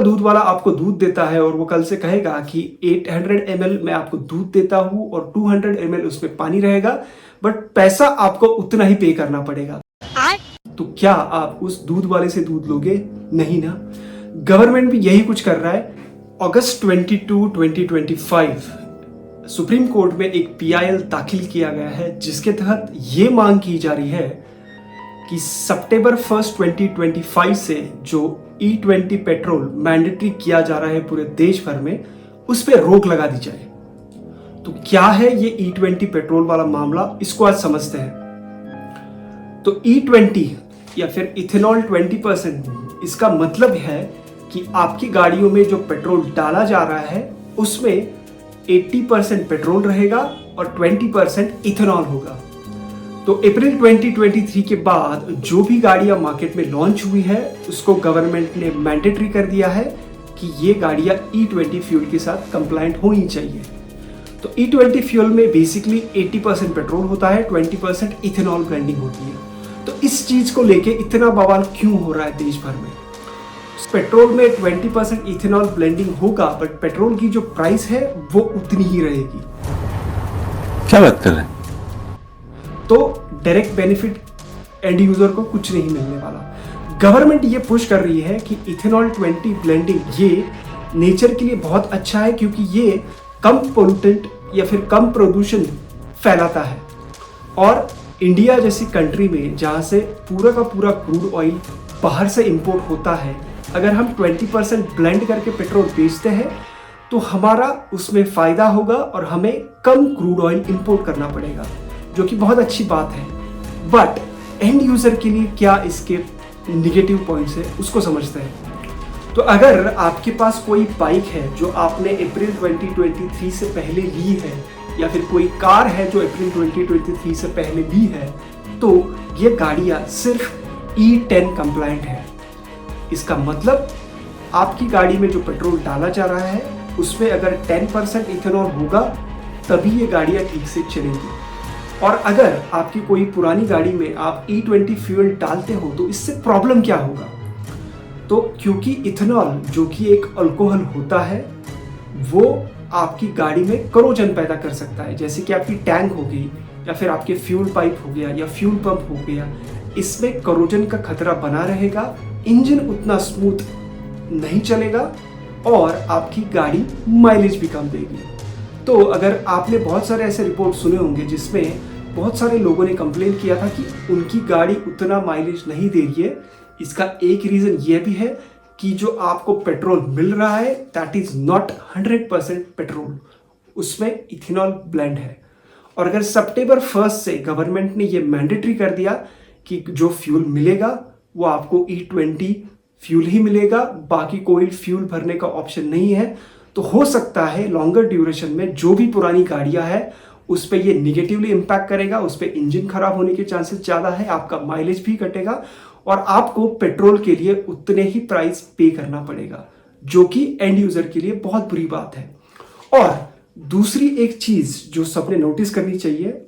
दूध वाला आपको दूध देता है और वो कल से कहेगा कि 800 ml मैं आपको दूध देता हूं और 200 ml उसमें पानी रहेगा, बट पैसा आपको उतना ही पे करना पड़ेगा। तो क्या आप उस दूध वाले से दूध लोगे? नहीं ना। गवर्नमेंट भी यही कुछ कर रहा है। अगस्त 22, 2025 सुप्रीम कोर्ट में एक PIL दाखिल किया गया है, जिसके तहत ये मांग की जा रही है कि सितंबर 1, 2025 से जो E20 पेट्रोल मैंडेटरी किया जा रहा है पूरे देश भर में, उस पर रोक लगा दी जाए। तो क्या है ये E20 पेट्रोल वाला मामला, इसको आज समझते हैं। तो E20 या फिर इथेनॉल 20%, इसका मतलब है कि आपकी गाड़ियों में जो पेट्रोल डाला जा रहा है उसमें 80% पेट्रोल रहेगा और 20% इथेनॉल होगा। तो अप्रैल 2023 के बाद जो भी गाड़ियां मार्केट में लॉन्च हुई है उसको गवर्नमेंट ने मैंडेटरी कर दिया है कि ये गाड़ियां E20 फ्यूल के साथ कंप्लायंट होनी चाहिए। तो E20 फ्यूल में बेसिकली 80% पेट्रोल होता है, 20% इथेनॉल ब्लेंडिंग होती है। तो इस चीज को लेके इतना बवाल क्यों हो रहा है देश भर में? पेट्रोल में 20% इथेनॉल ब्लेंडिंग होगा, बट पेट्रोल की जो प्राइस है वो उतनी ही रहेगी। क्या बात कर रहे हैं? तो डायरेक्ट बेनिफिट एंड यूजर को कुछ नहीं मिलने वाला। गवर्नमेंट ये पुश कर रही है कि इथेनॉल 20 ब्लेंडिंग ये नेचर के लिए बहुत अच्छा है, क्योंकि ये कम पोल्यूटेंट या फिर कम प्रदूषण फैलाता है। और इंडिया जैसी कंट्री में जहाँ से पूरा का पूरा क्रूड ऑयल बाहर से इंपोर्ट होता है, अगर हम 20% ब्लेंड करके पेट्रोल बेचते हैं तो हमारा उसमें फायदा होगा और हमें कम क्रूड ऑयल इंपोर्ट करना पड़ेगा, जो कि बहुत अच्छी बात है। बट एंड यूजर के लिए क्या इसके निगेटिव पॉइंट्स है, उसको समझते हैं। तो अगर आपके पास कोई बाइक है जो आपने अप्रैल 2023 से पहले ली है, या फिर कोई कार है जो अप्रैल 2023 से पहले ली है, तो ये गाड़ियां सिर्फ E10 कंप्लायंट है। इसका मतलब आपकी गाड़ी में जो पेट्रोल डाला जा रहा है उसमें अगर 10% इथेनॉल होगा तभी ये गाड़ियां ठीक से चलेंगी। और अगर आपकी कोई पुरानी गाड़ी में आप E20 फ्यूल डालते हो तो इससे प्रॉब्लम क्या होगा? तो क्योंकि इथेनॉल जो कि एक अल्कोहल होता है, वो आपकी गाड़ी में करोजन पैदा कर सकता है, जैसे कि आपकी टैंक हो गई या फिर आपके फ्यूल पाइप हो गया या फ्यूल पंप हो गया। इसमें करोजन का खतरा बना रहेगा, इंजन उतना स्मूथ नहीं चलेगा और आपकी गाड़ी माइलेज भी कम देगी। तो अगर आपने बहुत सारे ऐसे रिपोर्ट सुने होंगे जिसमें बहुत सारे लोगों ने कंप्लेन किया था कि उनकी गाड़ी उतना माइलेज नहीं दे रही है, इसका एक रीजन ये भी है कि जो आपको पेट्रोल मिल रहा है दैट इज नॉट 100% पेट्रोल, उसमें इथेनॉल ब्लेंड है। और अगर सितंबर 1 से गवर्नमेंट ने ये मैंडेटरी कर दिया कि जो फ्यूल मिलेगा वो आपको E20 फ्यूल ही मिलेगा, बाकी कोई फ्यूल भरने का ऑप्शन नहीं है, तो हो सकता है लॉन्गर ड्यूरेशन में जो भी पुरानी गाड़ियां हैं उस पर ये निगेटिवली इंपैक्ट करेगा, उस पर इंजन खराब होने के चांसेस ज़्यादा है, आपका माइलेज भी घटेगा और आपको पेट्रोल के लिए उतने ही प्राइस पे करना पड़ेगा, जो कि एंड यूजर के लिए बहुत बुरी बात है। और दूसरी एक चीज़ जो सबने नोटिस करनी चाहिए,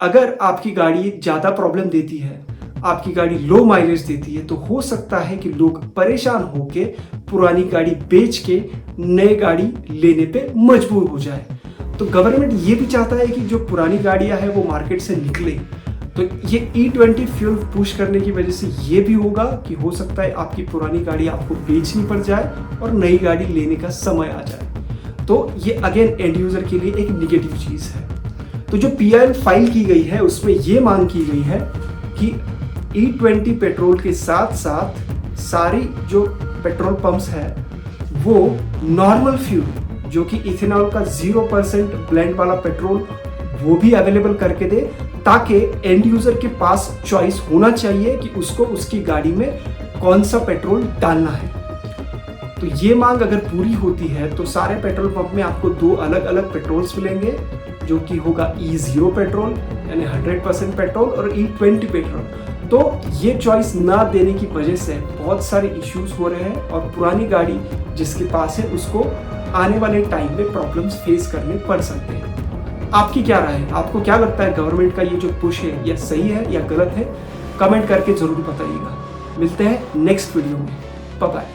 अगर आपकी गाड़ी ज़्यादा प्रॉब्लम देती है, आपकी गाड़ी लो माइलेज देती है, तो हो सकता है कि लोग परेशान होके पुरानी गाड़ी बेच के नई गाड़ी लेने पे मजबूर हो जाए। तो गवर्नमेंट ये भी चाहता है कि जो पुरानी गाड़ियां हैं वो मार्केट से निकले। तो ये E20 फ्यूल पुश करने की वजह से ये भी होगा कि हो सकता है आपकी पुरानी गाड़ी आपको बेचनी पड़ जाए और नई गाड़ी लेने का समय आ जाए। तो ये अगेन एंड यूजर के लिए एक निगेटिव चीज़ है। तो जो PIL फाइल की गई है उसमें ये मांग की गई है कि E20 पेट्रोल के साथ साथ सारी जो पेट्रोल पंप्स है वो नॉर्मल फ्यूल जो कि इथेनॉल का 0% ब्लेंड वाला पेट्रोल वो भी अवेलेबल करके दे, ताकि एंड यूजर के पास चॉइस होना चाहिए कि उसको उसकी गाड़ी में कौन सा पेट्रोल डालना है। तो ये मांग अगर पूरी होती है तो सारे पेट्रोल पंप में आपको 2 अलग अलग पेट्रोल्स मिलेंगे, जो कि होगा E0 पेट्रोल यानी 100% पेट्रोल और E20 पेट्रोल। तो ये चॉइस ना देने की वजह से बहुत सारे इश्यूज हो रहे हैं और पुरानी गाड़ी जिसके पास है उसको आने वाले टाइम में प्रॉब्लम्स फेस करने पड़ सकते हैं। आपकी क्या राय है? आपको क्या लगता है गवर्नमेंट का ये जो पुश है, या सही है या गलत है? कमेंट करके जरूर बताइएगा। मिलते हैं नेक्स्ट वीडियो में। Bye bye.